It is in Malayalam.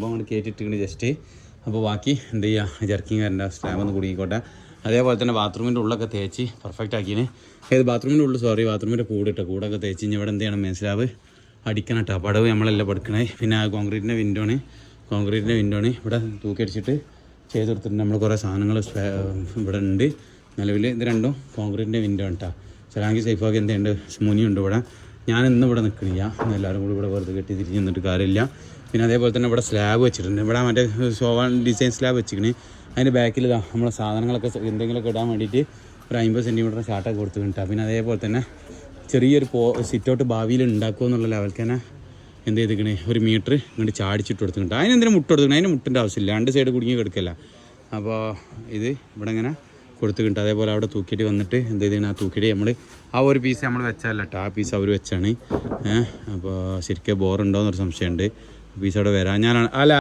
അപ്പോൾ അങ്ങോട്ട് കയറ്റിയിട്ടുണ്ട് ജസ്റ്റ്. അപ്പോൾ ബാക്കി എന്ത് ചെയ്യുക, ജർക്കിങ് വരണ്ട, സ്ലാബ് ഒന്ന് കുടുങ്ങിക്കോട്ടെ. അതേപോലെ തന്നെ ബാത്റൂമിൻ്റെ ഉള്ളൊക്കെ തേച്ച് പെർഫെക്റ്റ് ആക്കിന്. ബാത്റൂമിൻ്റെ ഉള്ളിൽ ബാത്റൂമിൻ്റെ കൂടൊക്കെ തേച്ച് ഇനി ഇവിടെ എന്ത് ചെയ്യണം, മെയിൻ സ്ലാബ് അടിക്കണം കേട്ടോ. പടവ് നമ്മളെല്ലാം പഠിക്കണേ. പിന്നെ കോൺക്രീറ്റിൻ്റെ വിൻഡോ ആണ് ഇവിടെ തൂക്കിയടിച്ചിട്ട് ചെയ്ത് കൊടുത്തിട്ടുണ്ട്. നമ്മൾ കുറേ സാധനങ്ങൾ ഇവിടെ ഉണ്ട് നിലവിൽ. ഇത് രണ്ടും കോൺക്രീറ്റിൻ്റെ വിൻഡോ ആണ് കേട്ടോ. ചിലാങ്കിൽ സേഫാക്കി എന്തുണ്ട്, മുനിയുണ്ട് ഇവിടെ. ഞാൻ ഇന്ന് ഇവിടെ നിൽക്കണില്ല, എല്ലാവരും കൂടി ഇവിടെ വെറുതെ കെട്ടി തിരിഞ്ഞ് നിന്നിട്ട് കാര്യമില്ല. പിന്നെ അതേപോലെ തന്നെ ഇവിടെ സ്ലാബ് വെച്ചിട്ടുണ്ട്. ഇവിടെ മറ്റേ ഡിസൈൻ സ്ലാബ് വെച്ചിരിക്കണേ. അതിൻ്റെ ബാക്കിൽ നമ്മളെ സാധനങ്ങളൊക്കെ എന്തെങ്കിലുമൊക്കെ ഇടാൻ വേണ്ടിയിട്ട് ഒരു 50 സെൻറ്റിമീറ്റർ ഷാട്ടൊക്കെ കൊടുത്തിട്ടുണ്ട്. പിന്നെ അതേപോലെ തന്നെ ചെറിയൊരു സിറ്റൗട്ട് ഭാവിയിൽ ഉണ്ടാക്കുക എന്നുള്ള ലെവൽക്ക് തന്നെ എന്ത് ചെയ്തിരിക്കണേ, 1 മീറ്റർ ഇങ്ങോട്ട് ചാടിച്ചിട്ട് കൊടുത്തിട്ടുണ്ട്. അതിനെന്തിനും മുട്ട് കൊടുത്തിട്ടുണ്ട്, അതിന് മുട്ടിൻ്റെ ആവശ്യമില്ല, 2 സൈഡ് കുടുങ്ങി കിടക്കില്ല. അപ്പോൾ ഇത് ഇവിടെ ഇങ്ങനെ കൊടുത്തിട്ടുണ്ട്. അതേപോലെ അവിടെ തൂക്കിയിട്ട് വന്നിട്ട് എന്ത് ചെയ്തിട്ട് ആ തൂക്കിയിട്ട് നമ്മൾ ആ ഒരു പീസ് നമ്മൾ വെച്ചല്ല കേട്ടോ, ആ പീസ് അവർ വെച്ചാണ്. അപ്പോൾ ശരിക്കും ബോറുണ്ടോ എന്നൊരു സംശയമുണ്ട്. പീസ് അവിടെ വരാൻ ഞാനാണ് അല്ല